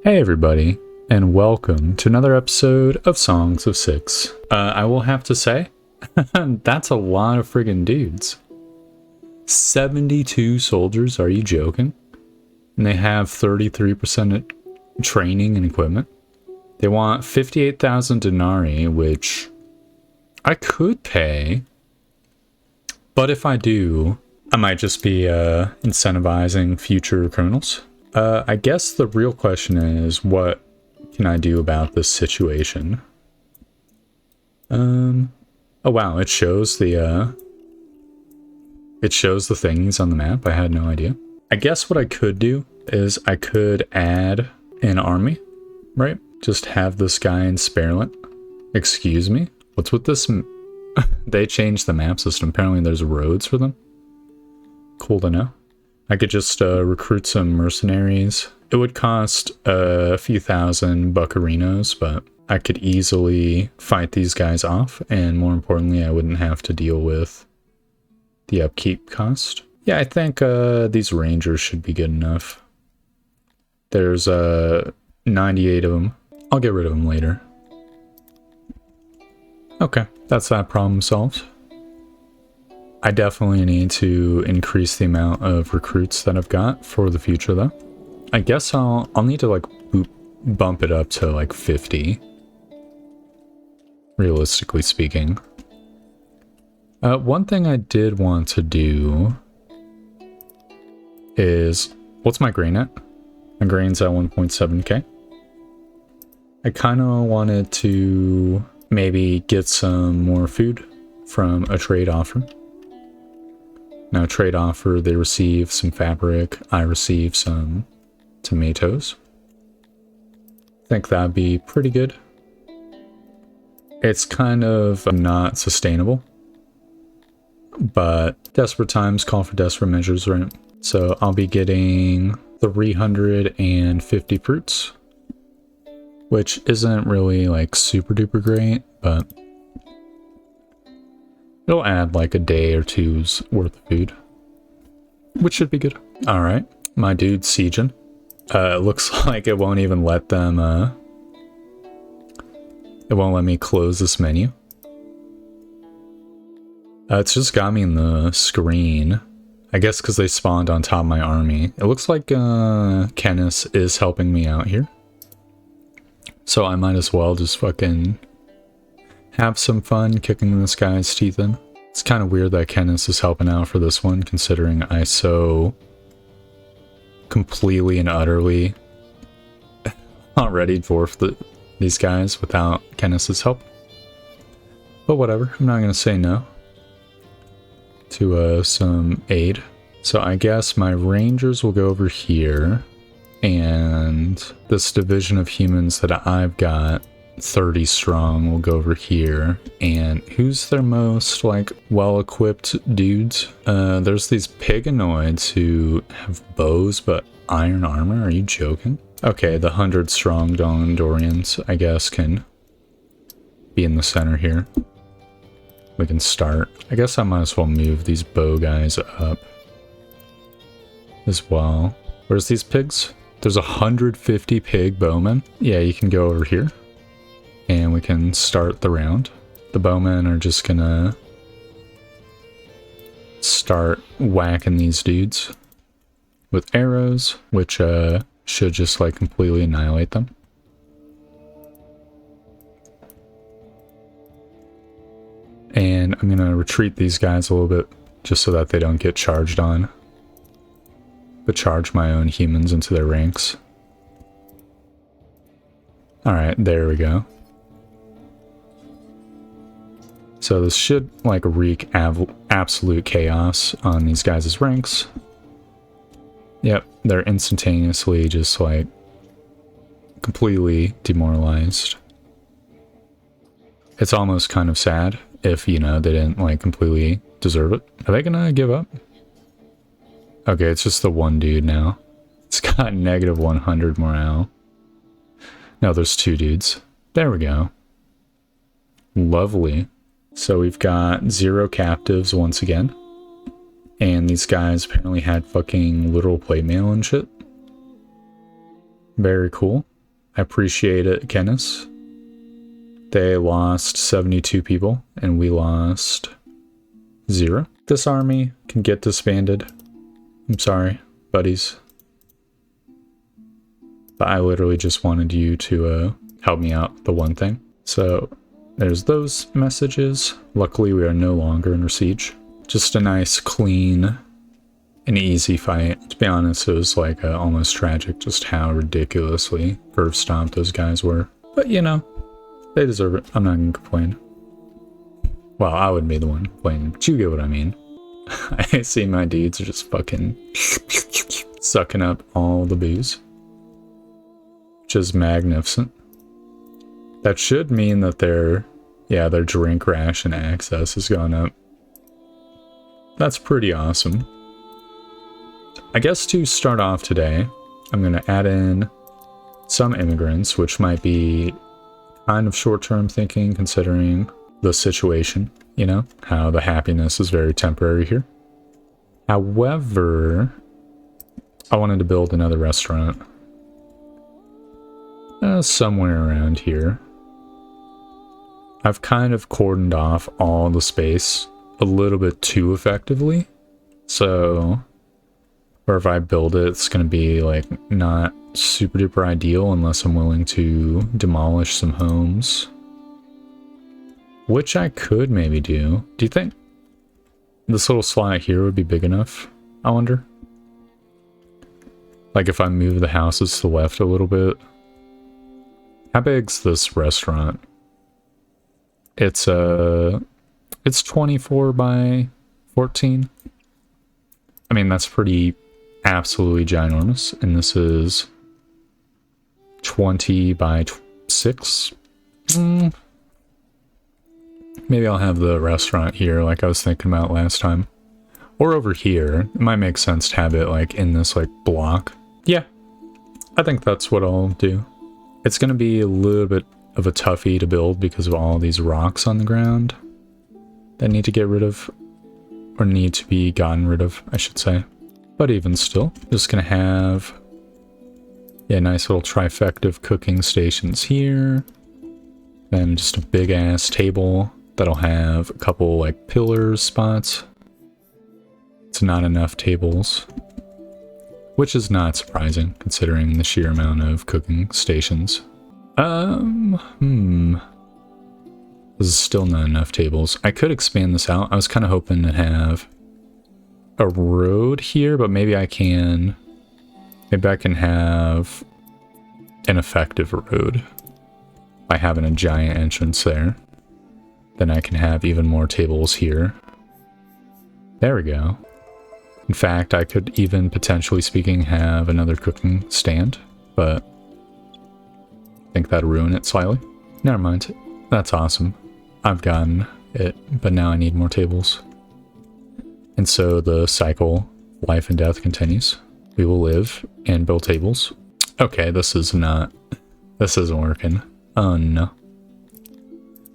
Hey everybody, and welcome to another episode of Songs of Six. I will have to say, that's a lot of friggin' dudes. 72 soldiers, are you joking? And they have 33% training and equipment. They want 58,000 denarii, which I could pay. But if I do, I might just be incentivizing future criminals. I guess the real question is, what can I do about this situation? Oh wow, it shows the things on the map. I had no idea. I guess what I could do is I could add an army, right? Just have this guy in Sparelent. Excuse me? What's with this? They changed the map system. Apparently there's roads for them. Cool to know. I could just recruit some mercenaries. It would cost a few thousand buccarinos, but I could easily fight these guys off, and more importantly, I wouldn't have to deal with the upkeep cost. Yeah, I think these rangers should be good enough. There's 98 of them. I'll get rid of them later. Okay, that's that problem solved. I definitely need to increase the amount of recruits that I've got for the future, though. I guess I'll need to like bump it up to like 50, realistically speaking. One thing I did want to do is, what's my grain at? My grain's at 1.7k. I kind of wanted to maybe get some more food from a trade offer. Now, trade offer, they receive some fabric, I receive some tomatoes. I think that'd be pretty good. It's kind of not sustainable, but desperate times call for desperate measures, right? So I'll be getting 350 fruits, which isn't really like super duper great, but it'll add like a day or two's worth of food, which should be good. All right, my dude's sieging. It looks like it won't even let them, it won't let me close this menu. It's just got me in the screen. I guess because they spawned on top of my army. It looks like Kenneth is helping me out here. So I might as well just fucking have some fun kicking this guy's teeth in. It's kind of weird that Kenneth is helping out for this one, considering I so completely and utterly already dwarfed these guys without Kenneth's help. But whatever, I'm not going to say no to some aid. So I guess my rangers will go over here, and this division of humans that I've got 30 strong will go over here. And who's their most like well-equipped dudes? There's these Piganoids who have bows but iron armor. Are you joking? Okay, the 100 strong Dondorians I guess can be in the center here. We can start. I guess I might as well move these bow guys up as well. Where's these pigs? There's 150 pig bowmen. Yeah, you can go over here. And we can start the round. The bowmen are just gonna start whacking these dudes with arrows, which should just like completely annihilate them. And I'm gonna retreat these guys a little bit just so that they don't get charged on. But charge my own humans into their ranks. Alright, there we go. So this should like wreak absolute chaos on these guys' ranks. Yep, they're instantaneously just like completely demoralized. It's almost kind of sad if, you know, they didn't like completely deserve it. Are they gonna give up? Okay, it's just the one dude now. It's got negative 100 morale. No, there's two dudes. There we go. Lovely. So we've got 0 captives once again. And these guys apparently had fucking literal plate mail and shit. Very cool. I appreciate it, Kenneth. They lost 72 people, and we lost 0. This army can get disbanded. I'm sorry, buddies. But I literally just wanted you to help me out the one thing. So there's those messages. Luckily, we are no longer under siege. Just a nice, clean, and easy fight. To be honest, it was like almost tragic just how ridiculously curve stomped those guys were. But you know, they deserve it. I'm not gonna complain. Well, I would be the one complaining, but you get what I mean. I see my dudes are just fucking sucking up all the booze. Which is magnificent. That should mean that their drink ration access has gone up. That's pretty awesome. I guess to start off today, I'm going to add in some immigrants, which might be kind of short-term thinking considering the situation, you know, how the happiness is very temporary here. However, I wanted to build another restaurant somewhere around here. I've kind of cordoned off all the space a little bit too effectively, so or if I build it, it's going to be like not super duper ideal unless I'm willing to demolish some homes, which I could maybe do. Do you think this little slot here would be big enough? I wonder. Like if I move the houses to the left a little bit. How big's this restaurant? It's 24 by 14. I mean, that's pretty absolutely ginormous. And this is 20 by 6. Maybe I'll have the restaurant here like I was thinking about last time. Or over here. It might make sense to have it like in this like block. Yeah, I think that's what I'll do. It's going to be a little bit of a toughie to build because of all these rocks on the ground that need to get rid of, or need to be gotten rid of, I should say. But even still, just going to have, yeah, nice little trifecta of cooking stations here. Then just a big ass table that'll have a couple like pillars spots. It's not enough tables, which is not surprising considering the sheer amount of cooking stations. This is still not enough tables. I could expand this out. I was kind of hoping to have a road here, but maybe I can have an effective road by having a giant entrance there. Then I can have even more tables here. There we go. In fact, I could even, potentially speaking, have another cooking stand, but I think that'd ruin it slightly. Never mind. That's awesome. I've gotten it, but now I need more tables. And so the cycle, life and death, continues. We will live and build tables. Okay, this isn't working. Oh no.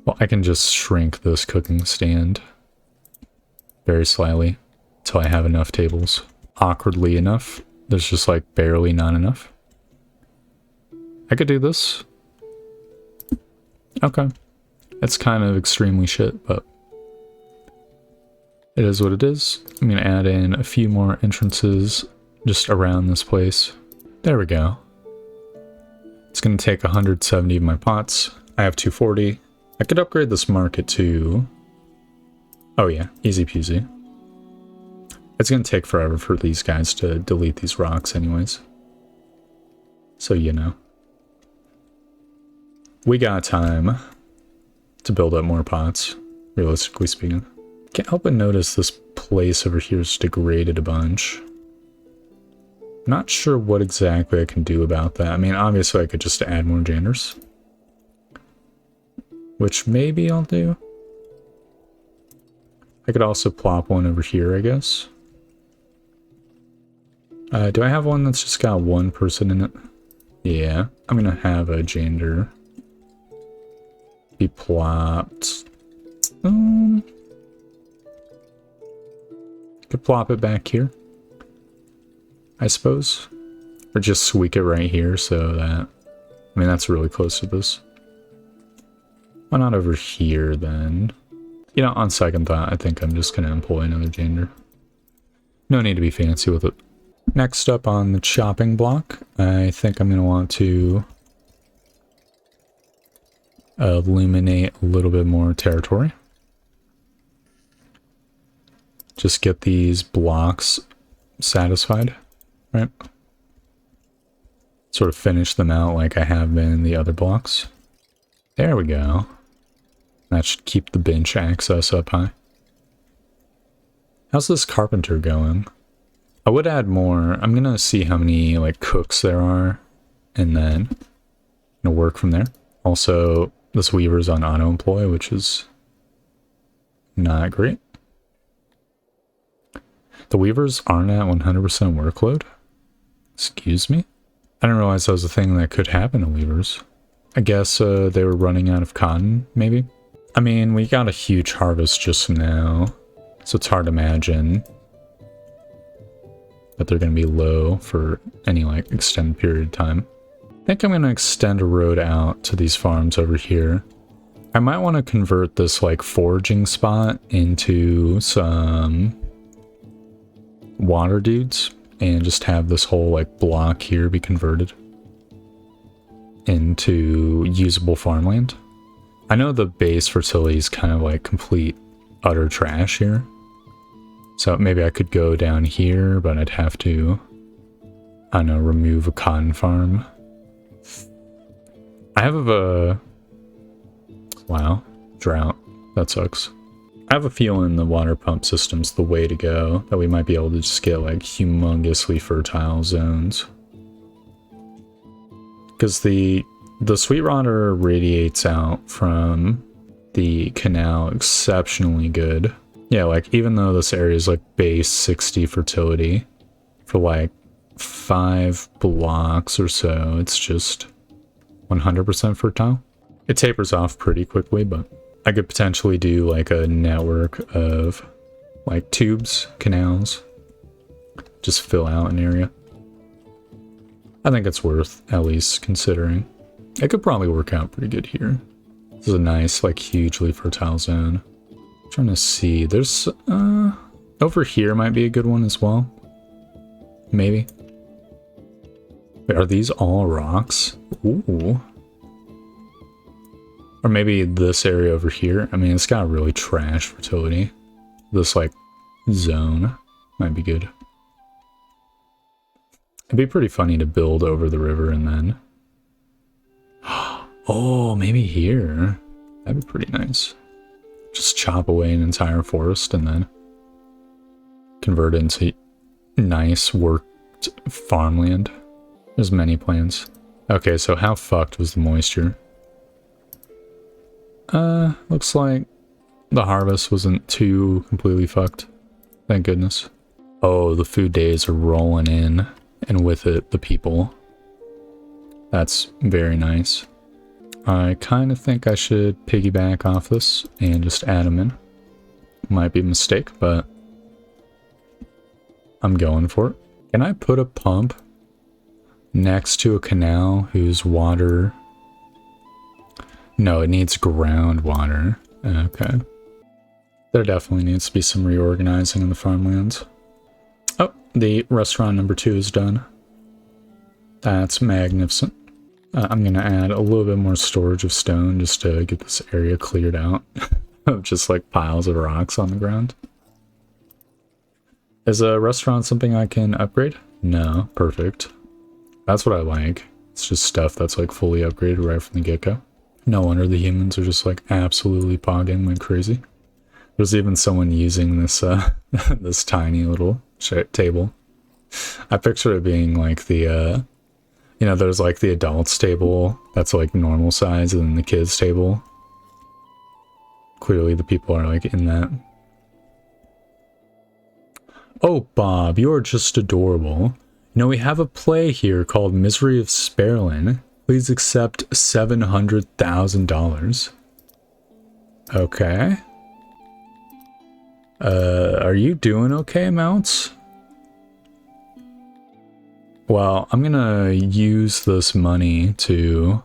Well, I can just shrink this cooking stand very slightly until I have enough tables. Awkwardly enough, there's just like barely not enough. I could do this. Okay. It's kind of extremely shit, but it is what it is. I'm going to add in a few more entrances just around this place. There we go. It's going to take 170 of my pots. I have 240. I could upgrade this market to... Oh yeah, easy peasy. It's going to take forever for these guys to delete these rocks anyways. So, you know. We got time to build up more pots, realistically speaking. Can't help but notice this place over here is degraded a bunch. Not sure what exactly I can do about that. I mean, obviously I could just add more genders, which maybe I'll do. I could also plop one over here, I guess. Do I have one that's just got one person in it? Yeah, I'm gonna have a gender be plopped. Could plop it back here, I suppose, or just squeak it right here so that I mean, that's really close to this. Why not over here, then? You know, on second thought, I think I'm just going to employ another janitor. No need to be fancy with it. Next up on the chopping block, I think I'm going to want to illuminate a little bit more territory. Just get these blocks satisfied, right? Sort of finish them out like I have been in the other blocks. There we go. That should keep the bench access up high. How's this carpenter going? I would add more. I'm gonna see how many like cooks there are and then work from there. Also, this weaver's on auto employ, which is not great. The weavers aren't at 100% workload. Excuse me? I didn't realize that was a thing that could happen to weavers. I guess they were running out of cotton, maybe? I mean, we got a huge harvest just now, so it's hard to imagine that they're going to be low for any like extended period of time. I think I'm going to extend a road out to these farms over here. I might want to convert this like foraging spot into some water dudes and just have this whole like block here be converted into usable farmland. I know the base fertility is kind of like complete utter trash here, so maybe I could go down here, but I'd have to, I don't know, remove a cotton farm. I have a wow, drought. That sucks. I have a feeling the water pump system's the way to go, that we might be able to just get like humongously fertile zones. Because the Sweetrotter radiates out from the canal exceptionally good. Yeah, like even though this area is like base 60 fertility for like 5 blocks or so, it's just 100% fertile. It tapers off pretty quickly, but I could potentially do like a network of like tubes, canals, just fill out an area. I think it's worth at least considering. It could probably work out pretty good here. This is a nice, like, hugely fertile zone. I'm trying to see. There's, over here might be a good one as well. Maybe. Wait, are these all rocks? Ooh. Or maybe this area over here. I mean, it's got really trash fertility. This, like, zone might be good. It'd be pretty funny to build over the river and then... Oh, maybe here. That'd be pretty nice. Just chop away an entire forest and then convert it into nice worked farmland. There's many plans. Okay, so how fucked was the moisture? Looks like the harvest wasn't too completely fucked. Thank goodness. Oh, the food days are rolling in, and with it, the people. That's very nice. I kind of think I should piggyback off this and just add them in. Might be a mistake, but I'm going for it. Can I put a pump next to a canal whose water... No, it needs groundwater. Okay. There definitely needs to be some reorganizing in the farmlands. Oh, the restaurant number 2 is done. That's magnificent. I'm going to add a little bit more storage of stone just to get this area cleared out of just like piles of rocks on the ground. Is a restaurant something I can upgrade? No, perfect. That's what I like. It's just stuff that's like fully upgraded right from the get-go. No wonder the humans are just like absolutely pogging like crazy. There's even someone using this this tiny little table. I picture it being like the you know, there's like the adults table that's like normal size and then the kids table. Clearly the people are like in that. Oh, Bob, you are just adorable. You know, we have a play here called Misery of Sperlin. Please accept $700,000. Okay. Are you doing okay, Mounts? Well, I'm gonna use this money to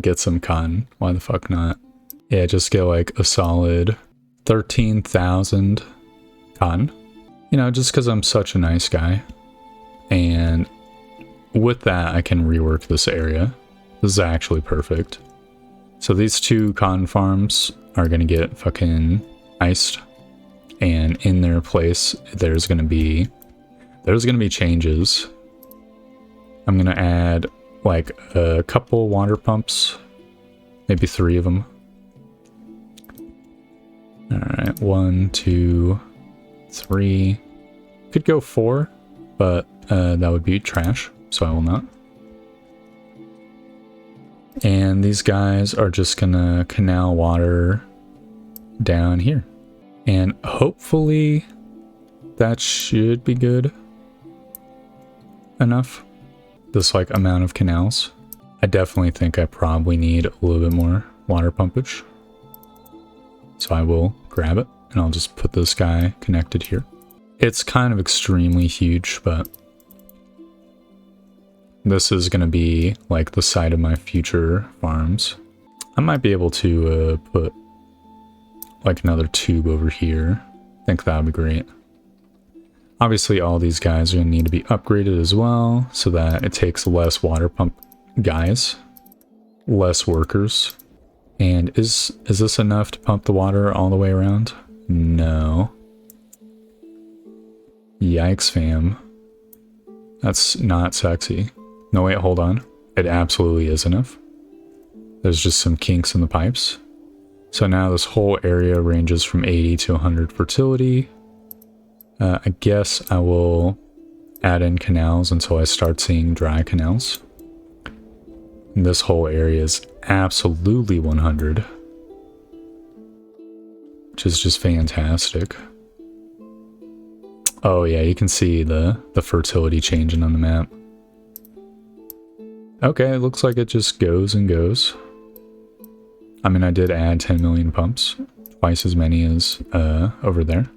get some cotton. Why the fuck not? Yeah, just get like a solid 13,000 cotton. You know, just because I'm such a nice guy. And with that, I can rework this area. This is actually perfect. So these two cotton farms are gonna get fucking iced. And in their place, there's gonna be changes. I'm gonna add like a couple water pumps, maybe 3 of them. All right, 1, 2, 3. Could go 4, but that would be trash, so I will not. And these guys are just gonna canal water down here. And hopefully that should be good enough. This like amount of canals. I definitely think I probably need a little bit more water pumpage. So I will grab it and I'll just put this guy connected here. It's kind of extremely huge, but this is going to be like the site of my future farms. I might be able to put like another tube over here. I think that would be great. Obviously all these guys are going to need to be upgraded as well so that it takes less water pump guys, less workers. And is this enough to pump the water all the way around? No. Yikes, fam. That's not sexy. No, wait, hold on. It absolutely is enough. There's just some kinks in the pipes. So now this whole area ranges from 80 to 100 fertility. I guess I will add in canals until I start seeing dry canals. And this whole area is absolutely 100. Which is just fantastic. Oh yeah, you can see the fertility changing on the map. Okay, it looks like it just goes and goes. I mean, I did add 10 million pumps, twice as many as over there.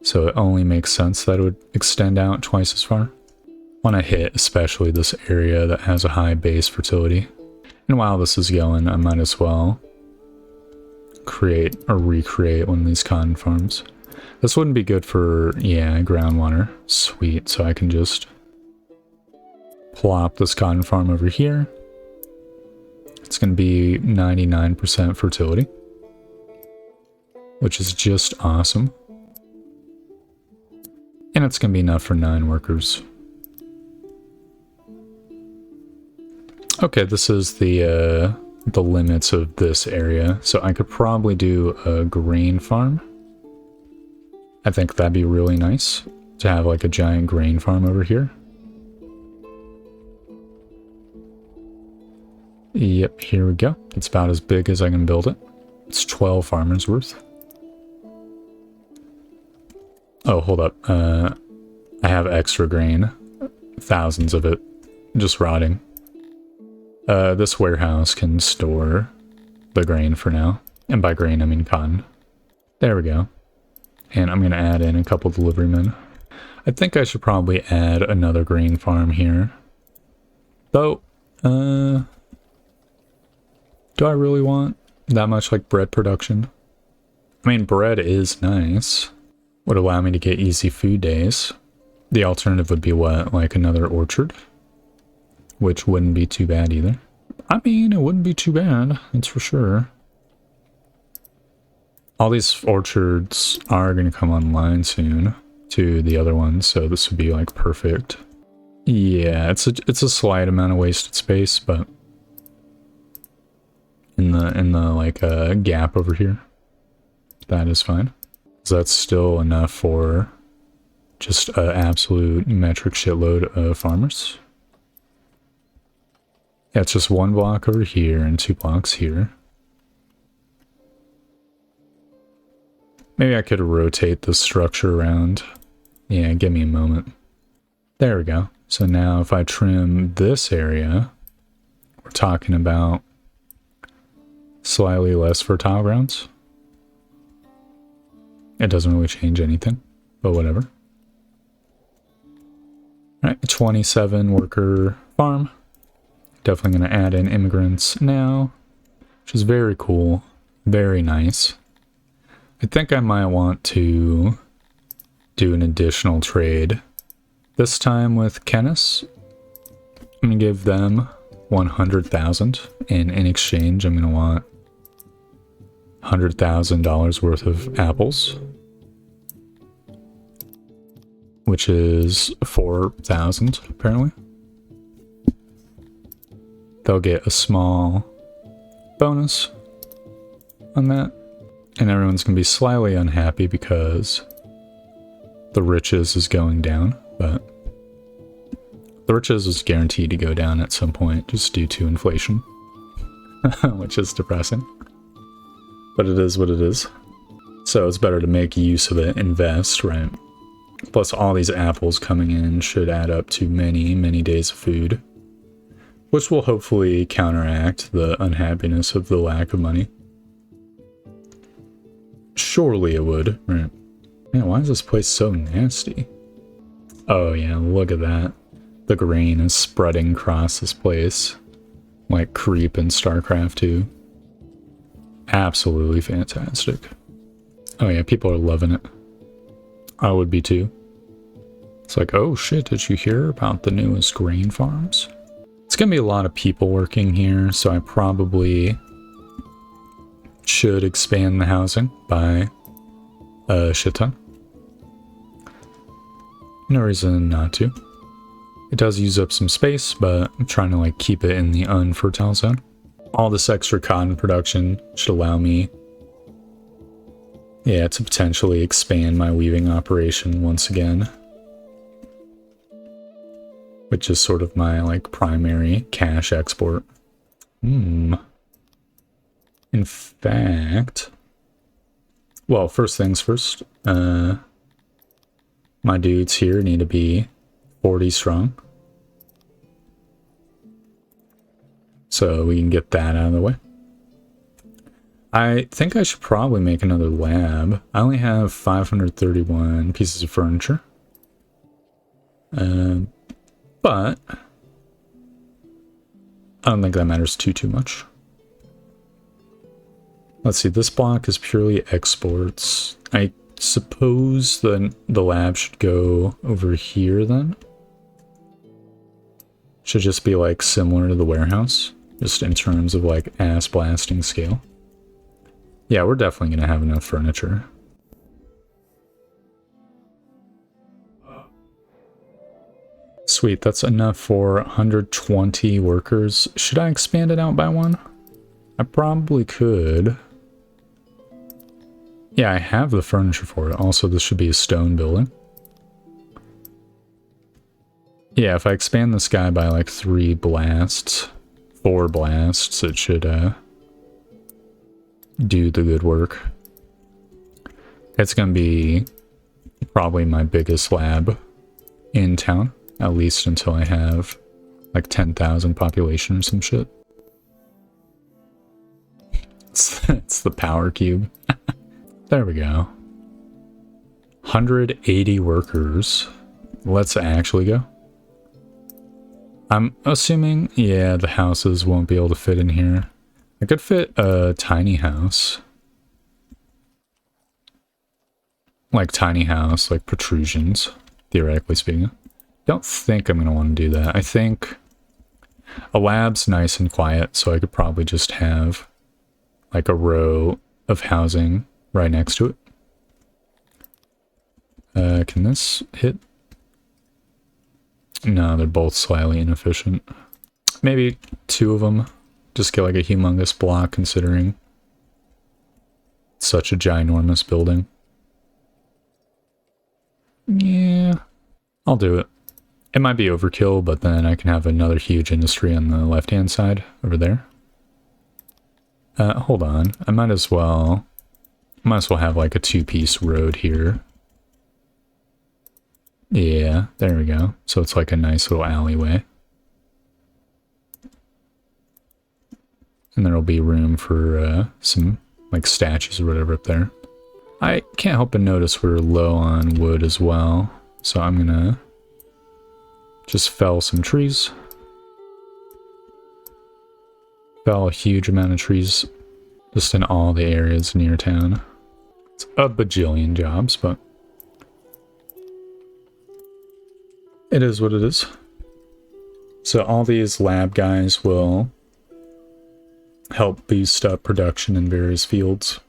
So it only makes sense that it would extend out twice as far. Want to hit especially this area that has a high base fertility. And while this is going, I might as well create or recreate one of these cotton farms. This wouldn't be good for, yeah, groundwater. Sweet, so I can just plop this cotton farm over here. It's going to be 99% fertility, which is just awesome. And it's going to be enough for 9 workers. Okay, this is the limits of this area. So I could probably do a grain farm. I think that'd be really nice to have like a giant grain farm over here. Yep, here we go. It's about as big as I can build it. It's 12 farmers worth. Oh, hold up. I have extra grain. Thousands of it. Just rotting. This warehouse can store the grain for now. And by grain, I mean cotton. There we go. And I'm going to add in a couple delivery men. I think I should probably add another grain farm here. Though, do I really want that much like bread production? I mean, bread is nice. Would allow me to get easy food days. The alternative would be what? Like another orchard? Which wouldn't be too bad either. I mean, it wouldn't be too bad, that's for sure. All these orchards are going to come online soon to the other ones, so this would be like perfect. Yeah, it's a slight amount of wasted space, but in the like gap over here, that is fine. So that's still enough for just an absolute metric shitload of farmers. Yeah, it's just 1 block over here and 2 blocks here. Maybe I could rotate the structure around. Yeah, give me a moment. There we go. So now if I trim this area, we're talking about slightly less fertile grounds. It doesn't really change anything, but whatever. All right, 27 worker farm. Definitely going to add in immigrants now, which is very cool. Very nice. I think I might want to do an additional trade. This time with Kennis. I'm going to give them 100,000, and in exchange I'm going to want $100,000 worth of apples, which is 4,000 apparently. They'll get a small bonus on that, and everyone's going to be slightly unhappy because the riches is going down, but the riches is guaranteed to go down at some point just due to inflation, which is depressing. But it is what it is. So it's better to make use of it, invest, right? Plus all these apples coming in should add up to many, many days of food, which will hopefully counteract the unhappiness of the lack of money. Surely it would, right? Man, why is this place so nasty? Oh yeah, look at that. The grain is spreading across this place. Like creep in StarCraft 2. Absolutely fantastic. Oh yeah, people are loving it. I would be too. It's like, oh shit, did you hear about the newest grain farms? It's gonna be a lot of people working here, so I probably should expand the housing by a shit ton. No reason not to. It does use up some space, but I'm trying to like keep it in the unfertile zone. All this extra cotton production should allow me, yeah, to potentially expand my weaving operation once again, which is sort of my like primary cash export. In fact, well, first things first, my dudes here need to be 40 strong. So we can get that out of the way. I think I should probably make another lab. I only have 531 pieces of furniture. But I don't think that matters too much. Let's see, this block is purely exports. I suppose the lab should go over here then. Should just be like similar to the warehouse, just in terms of like ass blasting scale. Yeah, we're definitely gonna have enough furniture. Sweet, that's enough for 120 workers. Should I expand it out by one? I probably could. Yeah, I have the furniture for it. Also, this should be a stone building. Yeah, if I expand this guy by like 4 blasts, it should do the good work. It's gonna be probably my biggest lab in town, at least until I have like 10,000 population or some shit. It's the power cube. There we go. 180 workers. Let's actually go. I'm assuming, yeah, the houses won't be able to fit in here. I could fit a tiny house. Like tiny house, like protrusions, theoretically speaking. Don't think I'm going to want to do that. I think a lab's nice and quiet, so I could probably just have like a row of housing right next to it. Can this hit? No, they're both slightly inefficient. Maybe 2 of them. Just get like a humongous block considering such a ginormous building. Yeah, I'll do it. It might be overkill, but then I can have another huge industry on the left-hand side over there. Hold on. I might as well have like a 2-piece road here. Yeah, there we go. So it's like a nice little alleyway. And there'll be room for some like statues or whatever up there. I can't help but notice we're low on wood as well. So I'm gonna Just fell some trees. Fell a huge amount of trees just in all the areas near town. It's a bajillion jobs, but it is what it is. So all these lab guys will help boost up production in various fields.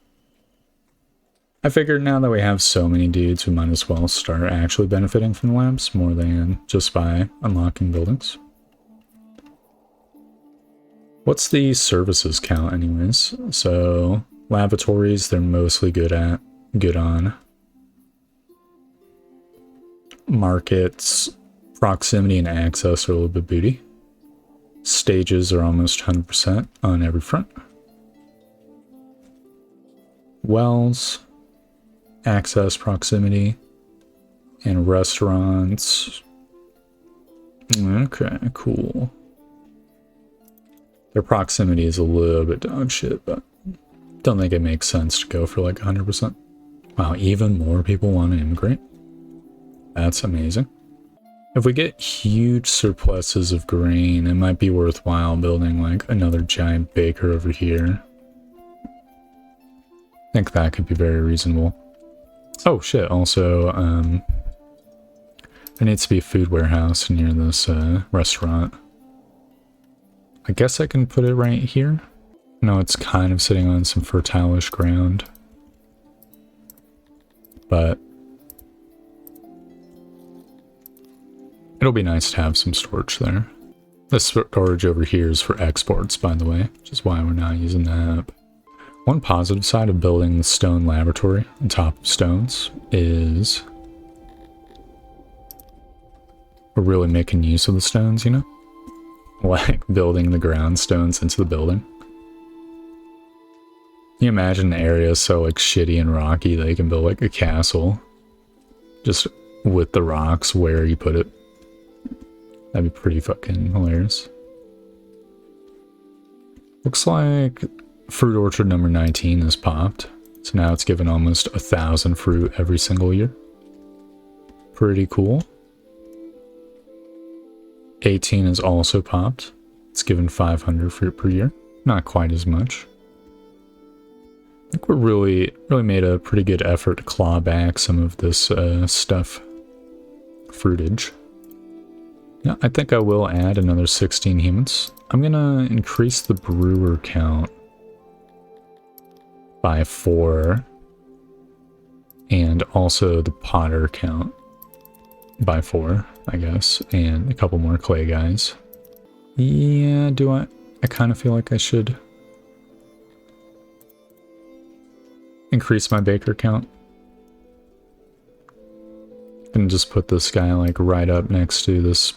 I figured now that we have so many dudes, we might as well start actually benefiting from the labs more than just by unlocking buildings. What's the services count anyways? So laboratories, they're mostly good on. Markets, proximity and access are a little bit booty. Stages are almost 100% on every front. Wells, access, proximity, and restaurants. Okay, cool. Their proximity is a little bit dog shit, but don't think it makes sense to go for like 100%. Wow, even more people want to immigrate. That's amazing. If we get huge surpluses of grain, it might be worthwhile building like another giant baker over here. I think that could be very reasonable. Oh shit, also, there needs to be a food warehouse near this restaurant. I guess I can put it right here. No, it's kind of sitting on some fertile-ish ground. But it'll be nice to have some storage there. This storage over here is for exports, by the way, which is why we're not using that. One positive side of building the stone laboratory on top of stones is we're really making use of the stones, you know? Like building the ground stones into the building. Can you imagine an area so like shitty and rocky that you can build like a castle just with the rocks where you put it? That'd be pretty fucking hilarious. Looks like fruit orchard number 19 has popped. So now it's given almost 1,000 fruit every single year. Pretty cool. 18 has also popped. It's given 500 fruit per year. Not quite as much. I think we're really made a pretty good effort to claw back some of this stuff. Fruitage. Yeah, I think I will add another 16 humans. I'm gonna increase the brewer count by 4. And also the potter count by 4, I guess. And a couple more clay guys. Yeah, do I kind of feel like I should increase my baker count. And just put this guy like right up next to this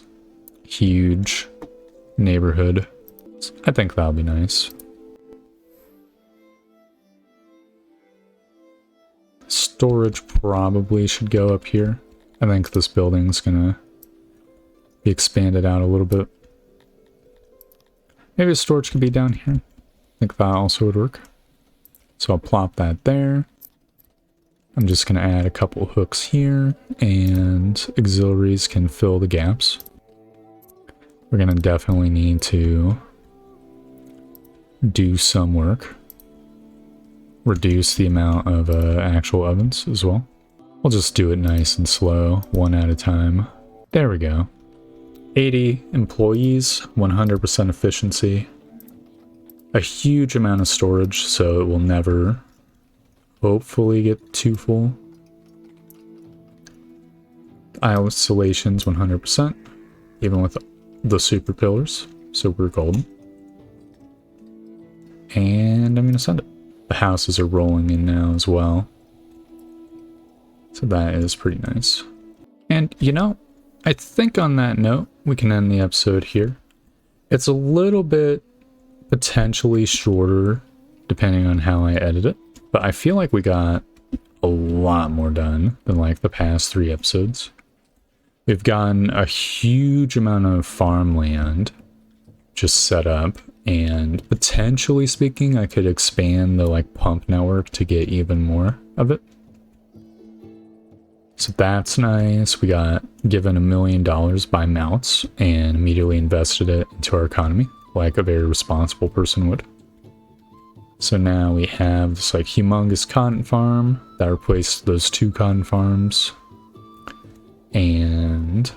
huge neighborhood. I think that'll be nice. Storage probably should go up here. I think this building's gonna be expanded out a little bit. Maybe the storage could be down here. I think that also would work. So I'll plop that there. I'm just gonna add a couple hooks here, and auxiliaries can fill the gaps. We're gonna definitely need to do some work. Reduce the amount of actual ovens as well. We'll just do it nice and slow, one at a time. There we go. 80 employees, 100% efficiency. A huge amount of storage, so it will never, hopefully, get too full. Isolations, 100%, even with the super pillars, so we're golden. And I'm gonna send it. The houses are rolling in now as well. So that is pretty nice. And, you know, I think on that note, we can end the episode here. It's a little bit potentially shorter, depending on how I edit it. But I feel like we got a lot more done than like the past 3 episodes. We've gotten a huge amount of farmland just set up. And potentially speaking, I could expand the like pump network to get even more of it. So that's nice. We got given $1 million by Mounts and immediately invested it into our economy like a very responsible person would. So now we have this like humongous cotton farm that replaced those 2 cotton farms. And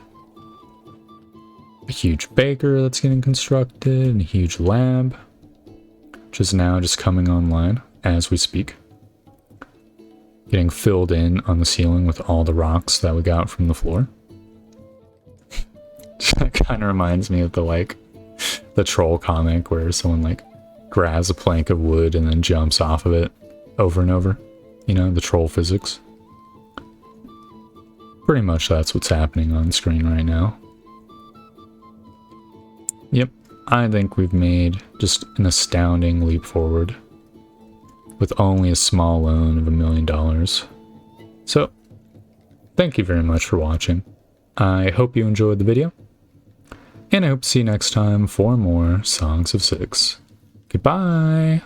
a huge baker that's getting constructed and a huge lab, which is now just coming online as we speak. Getting filled in on the ceiling with all the rocks that we got from the floor. That kind of reminds me of the troll comic where someone like grabs a plank of wood and then jumps off of it over and over. You know, the troll physics. Pretty much that's what's happening on screen right now. Yep, I think we've made just an astounding leap forward with only a small loan of $1 million. So, thank you very much for watching. I hope you enjoyed the video, and I hope to see you next time for more Songs of Six. Goodbye!